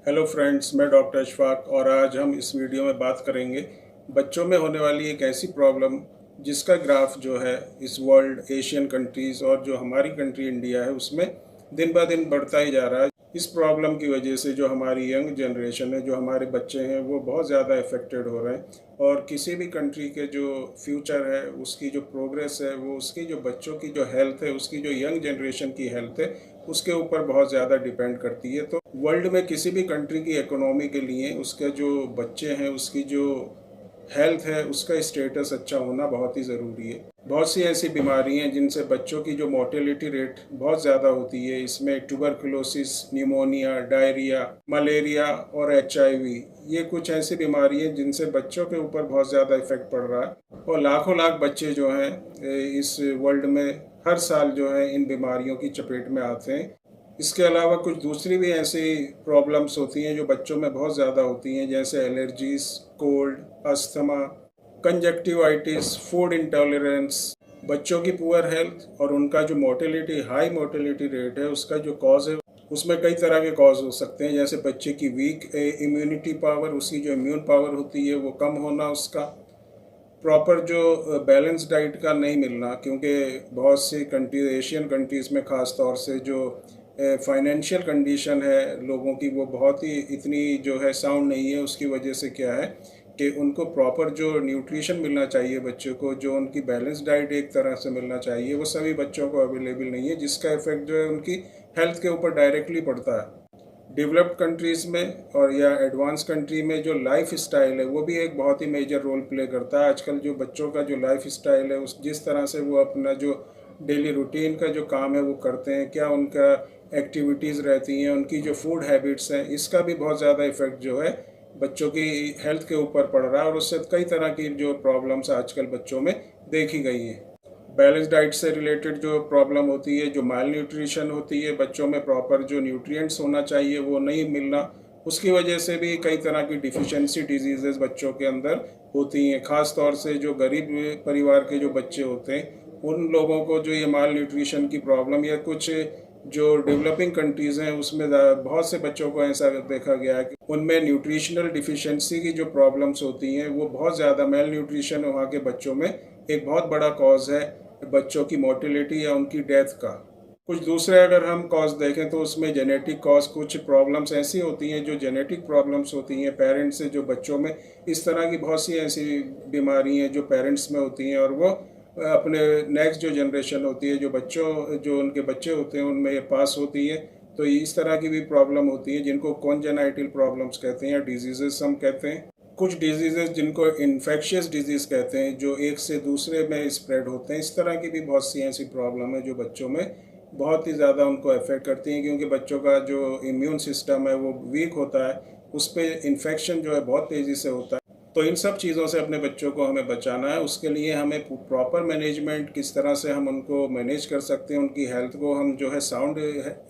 Hello friends, मैं doctor Ashfaq और आज हम इस वीडियो में बात करेंगे बच्चों में होने वाली एक ऐसी प्रॉब्लम जिसका ग्राफ जो है इस वर्ल्ड एशियन कंट्रीज़ और जो हमारी कंट्री इंडिया है उसमें दिन ब दिन बढ़ता ही जा रहा है। इस प्रॉब्लम की वजह से जो हमारी यंग जनरेशन है, जो हमारे बच्चे हैं, वो बहुत ज़्यादा इफ़ेक्टेड हो रहे हैं और किसी भी कंट्री के जो फ्यूचर है, उसकी जो प्रोग्रेस है, वो उसकी जो बच्चों की जो हेल्थ है, उसकी जो यंग जनरेशन की हेल्थ है, उसके ऊपर बहुत ज़्यादा डिपेंड करती है। तो वर्ल्ड में किसी भी कंट्री की इकोनॉमी के लिए उसके जो बच्चे हैं, उसकी जो हेल्थ है, उसका स्टेटस अच्छा होना बहुत ही ज़रूरी है। बहुत सी ऐसी बीमारी हैं जिनसे बच्चों की जो मोर्टेलिटी रेट बहुत ज़्यादा होती है। इसमें ट्यूबरकुलोसिस, निमोनिया, डायरिया, मलेरिया और HIV, ये कुछ ऐसी बीमारी हैं जिनसे बच्चों के ऊपर बहुत ज़्यादा इफ़ेक्ट पड़ रहा है और लाखों लाख बच्चे जो हैं इस वर्ल्ड में हर साल जो है इन बीमारियों की चपेट में आते हैं। इसके अलावा कुछ दूसरी भी ऐसी प्रॉब्लम्स होती हैं जो बच्चों में बहुत ज़्यादा होती हैं, जैसे allergies, cold, asthma, conjunctivitis, food intolerance. बच्चों की पुअर हेल्थ और उनका जो मोर्टेलिटी, हाई मोर्टेलिटी रेट है, उसका जो कॉज है उसमें कई तरह के कॉज हो सकते हैं, जैसे बच्चे की वीक इम्यूनिटी पावर, उसकी जो इम्यून पावर होती है वो कम होना, उसका प्रॉपर जो बैलेंस डाइट का नहीं मिलना, क्योंकि बहुत सी कंट्रीज, एशियन कंट्रीज़ में ख़ास तौर से जो फाइनेंशियल कंडीशन है लोगों की, वो बहुत ही इतनी जो है साउंड नहीं है। उसकी वजह से क्या है कि उनको प्रॉपर जो न्यूट्रिशन मिलना चाहिए बच्चों को, जो उनकी बैलेंस डाइट एक तरह से मिलना चाहिए, वो सभी बच्चों को अवेलेबल नहीं है, जिसका इफेक्ट जो है उनकी हेल्थ के ऊपर डायरेक्टली पड़ता है। डेवलप्ड कंट्रीज़ में और या एडवांस कंट्री में जो लाइफ स्टाइल है वो भी एक बहुत ही मेजर रोल प्ले करता है। आजकल जो बच्चों का जो लाइफ स्टाइल है, उस जिस तरह से वो अपना जो डेली रूटीन का जो काम है वो करते हैं, क्या उनका एक्टिविटीज़ रहती हैं, उनकी जो फूड हैबिट्स हैं, इसका भी बहुत ज़्यादा इफेक्ट जो है बच्चों की हेल्थ के ऊपर पड़ रहा है और उससे कई तरह की जो प्रॉब्लम्स आजकल बच्चों में देखी गई हैं। बैलेंस डाइट से रिलेटेड जो प्रॉब्लम होती है, जो माल न्यूट्रिशन होती है, बच्चों में प्रॉपर जो न्यूट्रिएंट्स होना चाहिए वो नहीं मिलना, उसकी वजह से भी कई तरह की डिफिशिएंसी डिजीजेज बच्चों के अंदर होती हैं। ख़ास तौर से जो गरीब परिवार के जो बच्चे होते हैं, उन लोगों को जो ये माल न्यूट्रिशन की प्रॉब्लम, या कुछ जो डेवलपिंग कंट्रीज़ हैं उसमें बहुत से बच्चों को ऐसा देखा गया है कि उनमें न्यूट्रिशनल डिफिशिएंसी की जो प्रॉब्लम्स होती हैं वो बहुत ज़्यादा, मेल न्यूट्रिशन वहाँ के बच्चों में एक बहुत बड़ा कॉज है बच्चों की मोर्टेलिटी या उनकी डेथ का। कुछ दूसरे अगर हम कॉज देखें तो उसमें जेनेटिक कॉज, कुछ प्रॉब्लम्स ऐसी होती हैं जो जेनेटिक प्रॉब्लम्स होती हैं पेरेंट्स से जो बच्चों में, इस तरह की बहुत सी ऐसी बीमारी हैं जो पेरेंट्स में होती हैं और वो अपने नेक्स्ट जो जनरेशन होती है, जो उनके बच्चे होते हैं, उनमें ये पास होती है। तो इस तरह की भी प्रॉब्लम होती है जिनको कॉन्जेनाइटल प्रॉब्लम्स कहते हैं या डिजीजेस हम कहते हैं। कुछ डिजीजेस जिनको इन्फेक्शियस डिजीज कहते हैं, जो एक से दूसरे में स्प्रेड होते हैं। इस तरह की भी बहुत सी ऐसी प्रॉब्लम है जो बच्चों में बहुत ही ज़्यादा उनको अफेक्ट करती हैं, क्योंकि बच्चों का जो इम्यून सिस्टम है वो वीक होता है, उस पर इन्फेक्शन जो है बहुत तेज़ी से होता है। तो इन सब चीज़ों से अपने बच्चों को हमें बचाना है। उसके लिए हमें प्रॉपर मैनेजमेंट, किस तरह से हम उनको मैनेज कर सकते हैं, उनकी हेल्थ को हम जो है साउंड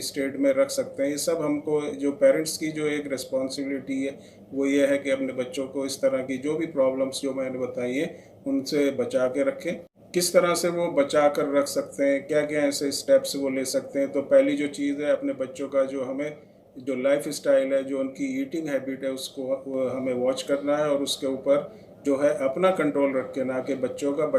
स्टेट में रख सकते हैं, ये सब हमको, जो पेरेंट्स की जो एक रिस्पॉन्सिबिलिटी है वो ये है कि अपने बच्चों को इस तरह की जो भी प्रॉब्लम्स जो मैंने बताई हैं उनसे बचा के रखें। किस तरह से वो बचा कर रख सकते हैं, क्या क्या ऐसे स्टेप्स वो ले सकते हैं। तो पहली जो चीज़ है, अपने बच्चों का जो हमें जो लाइफ स्टाइल है, जो उनकी ईटिंग हैबिट है, उसको हमें वॉच करना है और उसके ऊपर जो है अपना कंट्रोल रख के, ना कि बच्चों का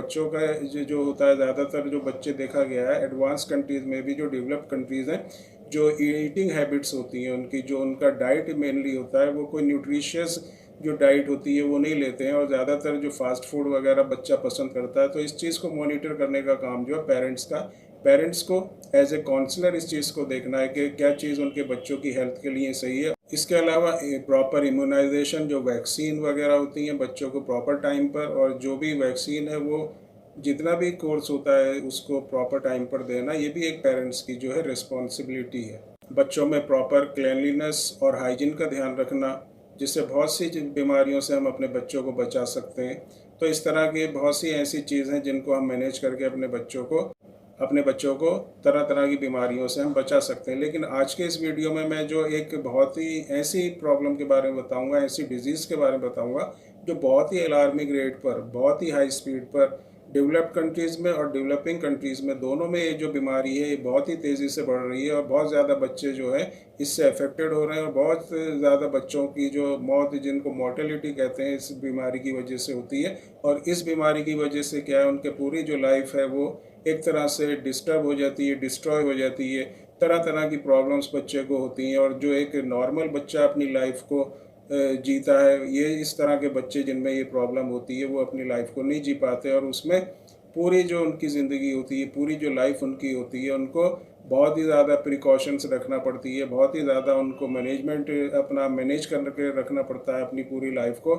जो होता है, ज़्यादातर जो बच्चे देखा गया है एडवांस कंट्रीज़ में भी, जो डेवलप्ड कंट्रीज़ हैं, जो ईटिंग हैबिट्स होती हैं उनकी, जो उनका डाइट मेनली होता है, वो कोई न्यूट्रिशियस जो डाइट होती है वो नहीं लेते हैं और ज़्यादातर जो फास्ट फूड वगैरह बच्चा पसंद करता है। तो इस चीज़ को मॉनिटर करने का काम जो है पेरेंट्स को एज ए काउंसलर इस चीज़ को देखना है कि क्या चीज़ उनके बच्चों की हेल्थ के लिए सही है। इसके अलावा प्रॉपर इम्यूनाइजेशन, जो वैक्सीन वगैरह होती हैं बच्चों को प्रॉपर टाइम पर, और जो भी वैक्सीन है वो जितना भी कोर्स होता है उसको प्रॉपर टाइम पर देना, ये भी एक पेरेंट्स की जो है रिस्पॉन्सिबिलिटी है। बच्चों में प्रॉपर क्लीनलीनेस और हाइजीन का ध्यान रखना, जिससे बहुत सी बीमारियों से हम अपने बच्चों को बचा सकते हैं। तो इस तरह की बहुत सी ऐसी चीज़ें जिनको हम मैनेज करके अपने बच्चों को तरह तरह की बीमारियों से हम बचा सकते हैं। लेकिन आज के इस वीडियो में मैं जो एक बहुत ही ऐसी प्रॉब्लम के बारे में बताऊंगा, ऐसी डिजीज़ के बारे में बताऊंगा जो बहुत ही अलार्मिंग रेट पर, बहुत ही हाई स्पीड पर डेवलप्ड कंट्रीज़ में और डेवलपिंग कंट्रीज़ में दोनों में ये जो बीमारी है ये बहुत ही तेज़ी से बढ़ रही है और बहुत ज़्यादा बच्चे जो है इससे अफेक्टेड हो रहे हैं और बहुत ज़्यादा बच्चों की जो मौत, जिनको मोर्टेलिटी कहते हैं, इस बीमारी की वजह से होती है। और इस बीमारी की वजह से क्या है, उनके पूरी जो लाइफ है वो एक तरह से डिस्टर्ब हो जाती है, डिस्ट्रॉय हो जाती है। तरह तरह की प्रॉब्लम्स बच्चे को होती हैं और जो एक नॉर्मल बच्चा अपनी लाइफ को जीता है, ये इस तरह के बच्चे जिनमें ये प्रॉब्लम होती है वो अपनी लाइफ को नहीं जी पाते और उसमें पूरी जो उनकी ज़िंदगी होती है, पूरी जो लाइफ उनकी होती है, उनको बहुत ही ज़्यादा प्रिकॉशंस रखना पड़ती है, बहुत ही ज़्यादा उनको मैनेजमेंट अपना मैनेज करके रखना पड़ता है अपनी पूरी लाइफ को।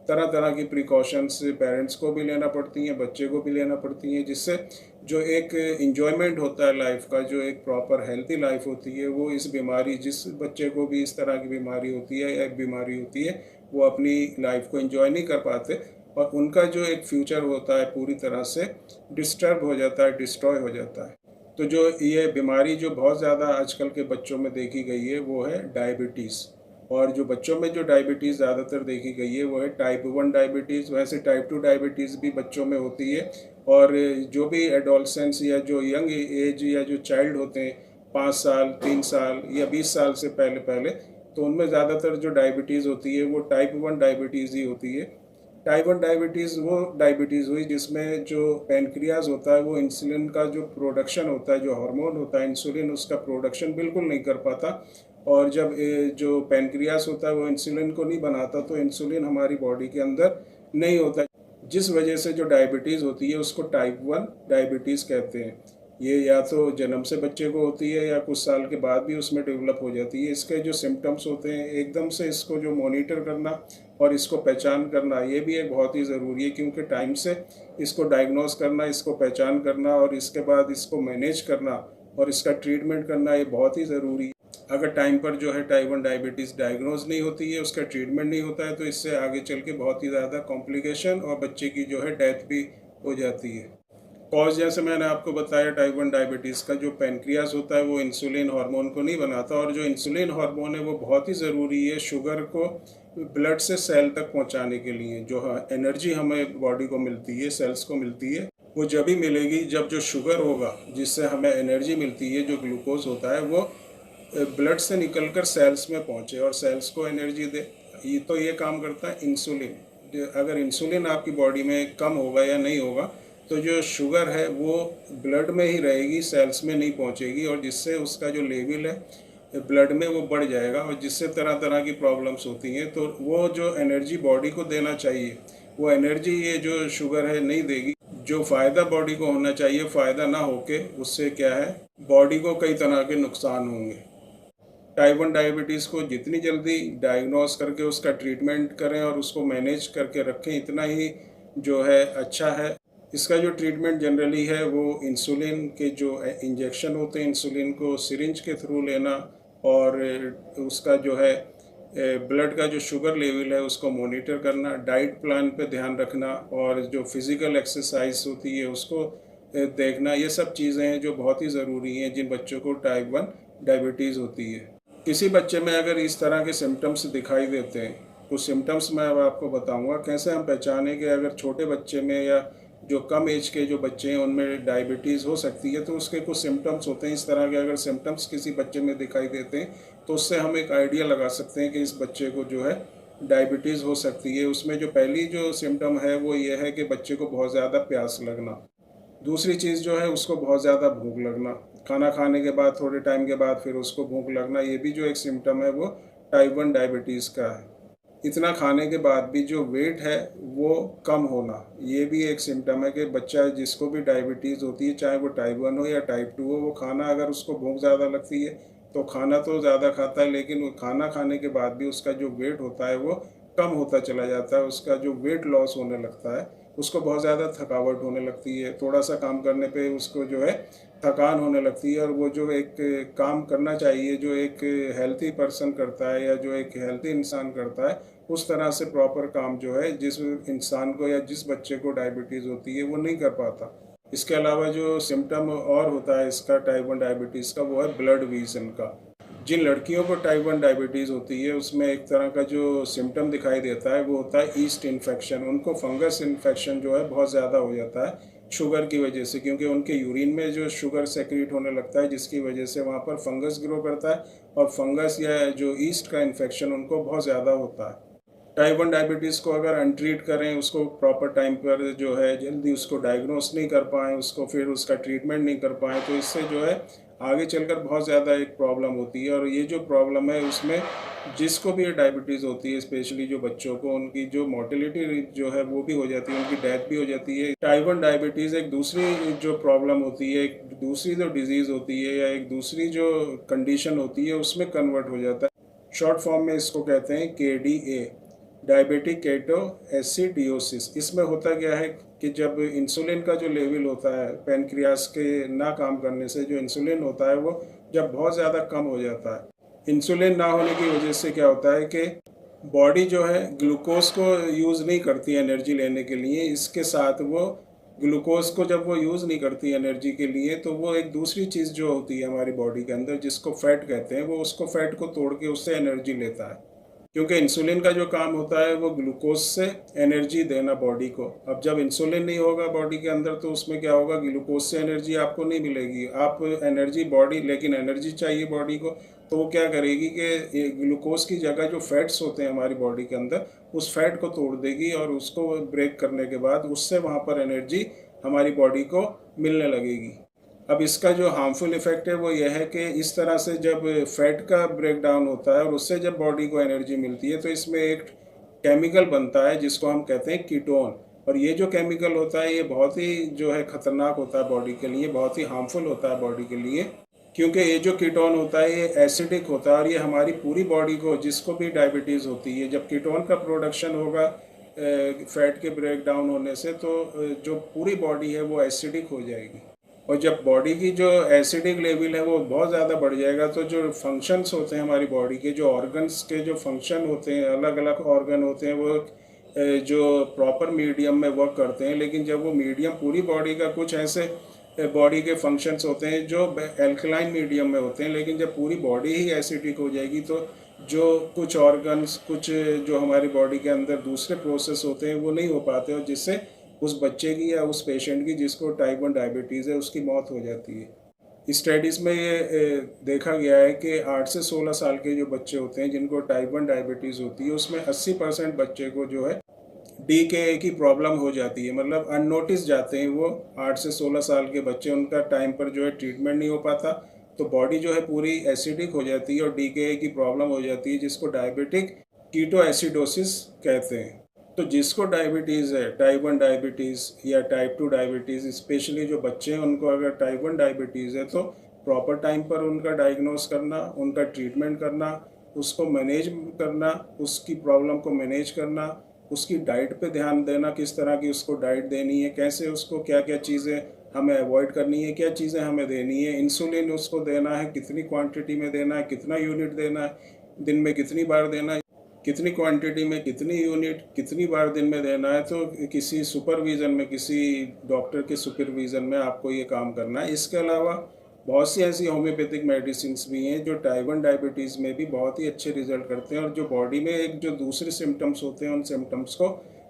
तरह तरह की प्रिकॉशंस पेरेंट्स को भी लेना पड़ती हैं, बच्चे को भी लेना पड़ती हैं, जिससे जो एक इंजॉयमेंट होता है लाइफ का, जो एक प्रॉपर हेल्थी लाइफ होती है, वो इस बीमारी, जिस बच्चे को भी इस तरह की बीमारी होती है या एक बीमारी होती है, वो अपनी लाइफ को एंजॉय नहीं कर पाते और उनका जो एक फ्यूचर होता है पूरी तरह से डिस्टर्ब हो जाता है, डिस्ट्रॉय हो जाता है। तो जो ये बीमारी जो बहुत ज़्यादा आजकल के बच्चों में देखी गई है वो है डायबिटीज़। और जो बच्चों में जो डायबिटीज़ ज़्यादातर देखी गई है वो है टाइप 1 डायबिटीज़। वैसे टाइप 2 डायबिटीज़ भी बच्चों में होती है और जो भी एडोलसेंस या जो यंग एज या जो चाइल्ड होते हैं 5 साल, 3 साल या 20 साल से पहले पहले, तो उनमें ज़्यादातर जो डायबिटीज़ होती है वो टाइप 1 डायबिटीज़ ही होती है। टाइप 1 डायबिटीज़ वो डायबिटीज़ हुई जिसमें जो पैनक्रियाज होता है वो इंसुलिन का जो प्रोडक्शन होता है, जो हार्मोन होता है इंसुलिन, उसका प्रोडक्शन बिल्कुल नहीं कर पाता। और जब जो पैनक्रियास होता है वो इंसुलिन को नहीं बनाता तो इंसुलिन हमारी बॉडी के अंदर नहीं होता, जिस वजह से जो डायबिटीज़ होती है उसको टाइप 1 डायबिटीज़ कहते हैं। ये या तो जन्म से बच्चे को होती है या कुछ साल के बाद भी उसमें डेवलप हो जाती है। इसके जो सिम्टम्स होते हैं एकदम से इसको जो मॉनिटर करना और इसको पहचान करना, ये भी एक बहुत ही ज़रूरी है, क्योंकि टाइम से इसको डायग्नोस करना, इसको पहचान करना और इसके बाद इसको मैनेज करना और इसका ट्रीटमेंट करना, ये बहुत ही ज़रूरी है। अगर टाइम पर जो है टाइप 1 डायबिटीज़ डायग्नोज नहीं होती है, उसका ट्रीटमेंट नहीं होता है, तो इससे आगे चल के बहुत ही ज़्यादा कॉम्प्लिकेशन और बच्चे की जो है डेथ भी हो जाती है। कॉज जैसे मैंने आपको बताया टाइप 1 डायबिटीज़ का, जो पैनक्रियास होता है वो इंसुलिन हार्मोन को नहीं बनाता और जो इंसुलिन हार्मोन है वो बहुत ही ज़रूरी है शुगर को ब्लड से सेल तक पहुंचाने के लिए। जो एनर्जी हमें बॉडी को मिलती है, सेल्स को मिलती है, वो जब ही मिलेगी जब जो शुगर होगा जिससे हमें एनर्जी मिलती है, जो ग्लूकोज होता है, वो ब्लड से निकलकर सेल्स में पहुंचे और सेल्स को एनर्जी दे। ये तो ये काम करता है इंसुलिन। अगर इंसुलिन आपकी बॉडी में कम होगा या नहीं होगा तो जो शुगर है वो ब्लड में ही रहेगी, सेल्स में नहीं पहुंचेगी और जिससे उसका जो लेवल है ब्लड में वो बढ़ जाएगा और जिससे तरह तरह की प्रॉब्लम्स होती हैं। तो वो जो एनर्जी बॉडी को देना चाहिए वो एनर्जी ये जो शुगर है नहीं देगी। जो फ़ायदा बॉडी को होना चाहिए फ़ायदा ना होके उससे क्या है, बॉडी को कई तरह के नुकसान होंगे। टाइप 1 डायबिटीज़ को जितनी जल्दी डायग्नोस करके उसका ट्रीटमेंट करें और उसको मैनेज करके रखें, इतना ही जो है अच्छा है। इसका जो ट्रीटमेंट जनरली है वो इंसुलिन के जो इंजेक्शन होते हैं, इंसुलिन को सिरिंज के थ्रू लेना और उसका जो है ब्लड का जो शुगर लेवल है उसको मॉनिटर करना, डाइट प्लान पे ध्यान रखना और जो फिज़िकल एक्सरसाइज होती है उसको देखना। ये सब चीज़ें हैं जो बहुत ही ज़रूरी हैं जिन बच्चों को टाइप 1 डायबिटीज़ होती है। किसी बच्चे में अगर इस तरह के सिम्टम्स दिखाई देते हैं, कुछ सिम्टम्स मैं अब आपको बताऊंगा कैसे हम पहचानें कि अगर छोटे बच्चे में या जो कम एज के जो बच्चे हैं उनमें डायबिटीज़ हो सकती है। तो उसके कुछ सिम्टम्स होते हैं इस तरह के, अगर सिम्टम्स किसी बच्चे में दिखाई देते हैं तो उससे हम एक आइडिया लगा सकते हैं कि इस बच्चे को जो है डायबिटीज़ हो सकती है। उसमें जो पहली जो सिम्टम है वो ये है कि बच्चे को बहुत ज़्यादा प्यास लगना। दूसरी चीज़ जो है उसको बहुत ज़्यादा भूख लगना, खाना खाने के बाद थोड़े टाइम के बाद फिर उसको भूख लगना, ये भी जो एक सिम्टम है वो टाइप 1 डायबिटीज़ का है। इतना खाने के बाद भी जो वेट है वो कम होना, ये भी एक सिम्टम है कि बच्चा जिसको भी डायबिटीज़ होती है, चाहे वो टाइप 1 हो या टाइप 2 हो, वो खाना अगर उसको भूख ज़्यादा लगती है तो खाना तो ज़्यादा खाता है, लेकिन वो खाना खाने के बाद भी उसका जो वेट होता है वो कम होता चला जाता है, उसका जो वेट लॉस होने लगता है, उसको बहुत ज़्यादा थकावट होने लगती है, थोड़ा सा काम करने पे उसको जो है थकान होने लगती है और वो जो एक काम करना चाहिए जो एक हेल्थी पर्सन करता है या जो एक हेल्थी इंसान करता है, उस तरह से प्रॉपर काम जो है जिस इंसान को या जिस बच्चे को डायबिटीज़ होती है वो नहीं कर पाता। इसके अलावा जो सिम्टम और होता है इसका टाइप 1 डायबिटीज़ का वो है ब्लड विज़न का। जिन लड़कियों को टाइप 1 डायबिटीज़ होती है उसमें एक तरह का जो सिम्टम दिखाई देता है वो होता है ईस्ट इन्फेक्शन। उनको फंगस इन्फेक्शन जो है बहुत ज़्यादा हो जाता है शुगर की वजह से, क्योंकि उनके यूरिन में जो शुगर सेक्रेट होने लगता है, जिसकी वजह से वहाँ पर फंगस ग्रो करता है और फंगस या जो ईस्ट का इन्फेक्शन उनको बहुत ज़्यादा होता है। टाइप 1 डायबिटीज़ को अगर अनट्रीट करें, उसको प्रॉपर टाइम पर जो है जल्दी उसको डायग्नोस नहीं कर पाएँ, उसको फिर उसका ट्रीटमेंट नहीं कर पाएँ, तो इससे जो है आगे चलकर बहुत ज़्यादा एक प्रॉब्लम होती है। और ये जो प्रॉब्लम है उसमें जिसको भी ये डायबिटीज़ होती है, स्पेशली जो बच्चों को, उनकी जो मोर्टेलिटी जो है वो भी हो जाती है, उनकी डेथ भी हो जाती है। टाइप 1 डायबिटीज़ एक दूसरी जो प्रॉब्लम होती है, एक दूसरी जो डिजीज़ होती है या एक दूसरी जो कंडीशन होती है उसमें कन्वर्ट हो जाता है। शॉर्ट फॉर्म में इसको कहते हैं KDA, डायबिटिक केटो एसिडियोसिस। इसमें होता क्या है कि जब इंसुलिन का जो लेवल होता है पैनक्रियास के ना काम करने से, जो इंसुलिन होता है वो जब बहुत ज़्यादा कम हो जाता है, इंसुलिन ना होने की वजह से क्या होता है कि बॉडी जो है ग्लूकोज को यूज़ नहीं करती एनर्जी लेने के लिए। इसके साथ वो ग्लूकोज को जब वो यूज़ नहीं करती एनर्जी के लिए, तो वो एक दूसरी चीज़ जो होती है हमारी बॉडी के अंदर, जिसको फैट कहते हैं, वो उसको फैट को तोड़ के उससे एनर्जी लेता है। क्योंकि इंसुलिन का जो काम होता है वो ग्लूकोज से एनर्जी देना बॉडी को। अब जब इंसुलिन नहीं होगा बॉडी के अंदर, तो उसमें क्या होगा, ग्लूकोज से एनर्जी आपको नहीं मिलेगी। आप एनर्जी बॉडी, लेकिन एनर्जी चाहिए बॉडी को, तो वो क्या करेगी कि ग्लूकोज की जगह जो फैट्स होते हैं हमारी बॉडी के अंदर, उस फैट को तोड़ देगी और उसको ब्रेक करने के बाद उससे वहाँ पर एनर्जी हमारी बॉडी को मिलने लगेगी। अब इसका जो हार्मफुल इफेक्ट है वो यह है कि इस तरह से जब फैट का ब्रेक डाउन होता है और उससे जब बॉडी को एनर्जी मिलती है, तो इसमें एक केमिकल बनता है जिसको हम कहते हैं कीटोन। और ये जो केमिकल होता है ये बहुत ही जो है खतरनाक होता है बॉडी के लिए, बहुत ही हार्मफुल होता है बॉडी के लिए, क्योंकि ये जो कीटोन होता है ये एसिडिक होता है और ये हमारी पूरी बॉडी को, जिसको भी डायबिटीज़ होती है, जब कीटोन का प्रोडक्शन होगा फैट के ब्रेक डाउन होने से, तो जो पूरी बॉडी है वो एसिडिक हो जाएगी। और जब बॉडी की जो एसिडिक लेवल है वो बहुत ज़्यादा बढ़ जाएगा, तो जो फंक्शंस होते हैं हमारी बॉडी के, जो ऑर्गन्स के जो फंक्शन होते हैं, अलग अलग ऑर्गन होते हैं, वो जो प्रॉपर मीडियम में वर्क करते हैं। लेकिन जब वो मीडियम, पूरी बॉडी का कुछ ऐसे बॉडी के फंक्शंस होते हैं जो एल्कलाइन मीडियम में होते हैं, लेकिन जब पूरी बॉडी ही एसिडिक हो जाएगी, तो जो कुछ ऑर्गन्स, कुछ जो हमारी बॉडी के अंदर दूसरे प्रोसेस होते हैं वो नहीं हो पाते, और जिससे उस बच्चे की या उस पेशेंट की जिसको टाइप 1 डायबिटीज़ है उसकी मौत हो जाती है। स्टडीज़ में ये देखा गया है कि 8 से 16 साल के जो बच्चे होते हैं जिनको टाइप 1 डायबिटीज़ होती है, उसमें 80% बच्चे को जो है DKA की प्रॉब्लम हो जाती है। मतलब अननोटिस जाते हैं वो 8 से 16 साल के बच्चे, उनका टाइम पर जो है ट्रीटमेंट नहीं हो पाता, तो बॉडी जो है पूरी एसिडिक हो जाती है और DKA की प्रॉब्लम हो जाती है, जिसको डायबिटिक कीटो एसिडोसिस कहते हैं। तो जिसको डायबिटीज़ है, टाइप 1 डायबिटीज़ या टाइप 2 डायबिटीज़, स्पेशली जो बच्चे हैं उनको अगर टाइप 1 डायबिटीज़ है, तो प्रॉपर टाइम पर उनका डायग्नोस करना, उनका ट्रीटमेंट करना, उसको मैनेज करना, उसकी प्रॉब्लम को मैनेज करना, उसकी डाइट पे ध्यान देना, किस तरह की उसको डाइट देनी है, कैसे उसको क्या क्या चीज़ें हमें अवॉइड करनी है, क्या चीज़ें हमें देनी है, इंसुलिन उसको देना है, कितनी क्वांटिटी में देना है, कितना यूनिट देना है, दिन में कितनी बार देना है, कितनी क्वांटिटी में कितनी यूनिट कितनी बार दिन में देना है। तो किसी सुपरविज़न में, किसी डॉक्टर के सुपरविज़न में आपको ये काम करना है। इसके अलावा बहुत सी ऐसी होम्योपैथिक मेडिसिन्स भी हैं जो टाइप 1 डायबिटीज़ में भी बहुत ही अच्छे रिजल्ट करते हैं और जो बॉडी में एक जो दूसरे सिम्टम्स होते हैं उन सिम्टम्स को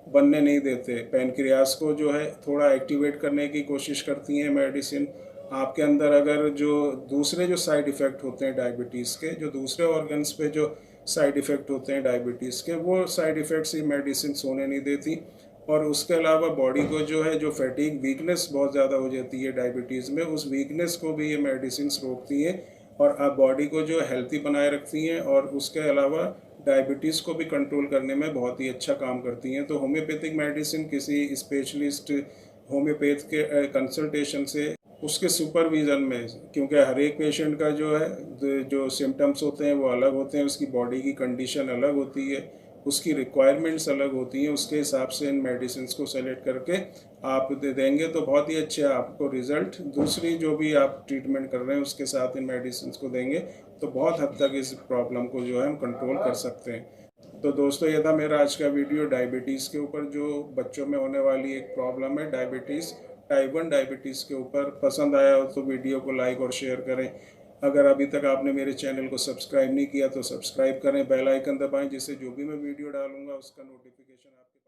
बनने नहीं देते। पैनक्रियास को जो है थोड़ा एक्टिवेट करने की कोशिश करती हैं मेडिसिन। आपके अंदर अगर जो दूसरे जो साइड इफ़ेक्ट होते हैं डायबिटीज़ के, जो दूसरे ऑर्गन्स पे जो साइड इफ़ेक्ट होते हैं डायबिटीज़ के, वो साइड इफ़ेक्ट्स ये मेडिसिन होने नहीं देती। और उसके अलावा बॉडी को जो है जो फैटिग, वीकनेस बहुत ज़्यादा हो जाती है डायबिटीज़ में, उस वीकनेस को भी ये मेडिसिन रोकती हैं और आप बॉडी को जो हेल्थी बनाए रखती हैं और उसके अलावा डायबिटीज़ को भी कंट्रोल करने में बहुत ही अच्छा काम करती हैं। तो होम्योपैथिक मेडिसिन किसी स्पेशलिस्ट होम्योपैथ के कंसल्टेशन से, उसके सुपरविज़न में, क्योंकि हर एक पेशेंट का जो है जो सिम्टम्स होते हैं वो अलग होते हैं, उसकी बॉडी की कंडीशन अलग होती है, उसकी रिक्वायरमेंट्स अलग होती हैं, उसके हिसाब से इन मेडिसिन को सेलेक्ट करके आप दे देंगे तो बहुत ही अच्छे आपको रिज़ल्ट, दूसरी जो भी आप ट्रीटमेंट कर रहे हैं उसके साथ इन मेडिसिन को देंगे तो बहुत हद तक इस प्रॉब्लम को जो है हम कंट्रोल कर सकते हैं। तो दोस्तों ये था मेरा आज का वीडियो डायबिटीज़ के ऊपर, जो बच्चों में होने वाली एक प्रॉब्लम है डायबिटीज़, टाइप 1 डायबिटीज़ के ऊपर। पसंद आया हो तो वीडियो को लाइक और शेयर करें। अगर अभी तक आपने मेरे चैनल को सब्सक्राइब नहीं किया तो सब्सक्राइब करें, बेल आइकन दबाएं, जिससे जो भी मैं वीडियो डालूंगा उसका नोटिफिकेशन आपके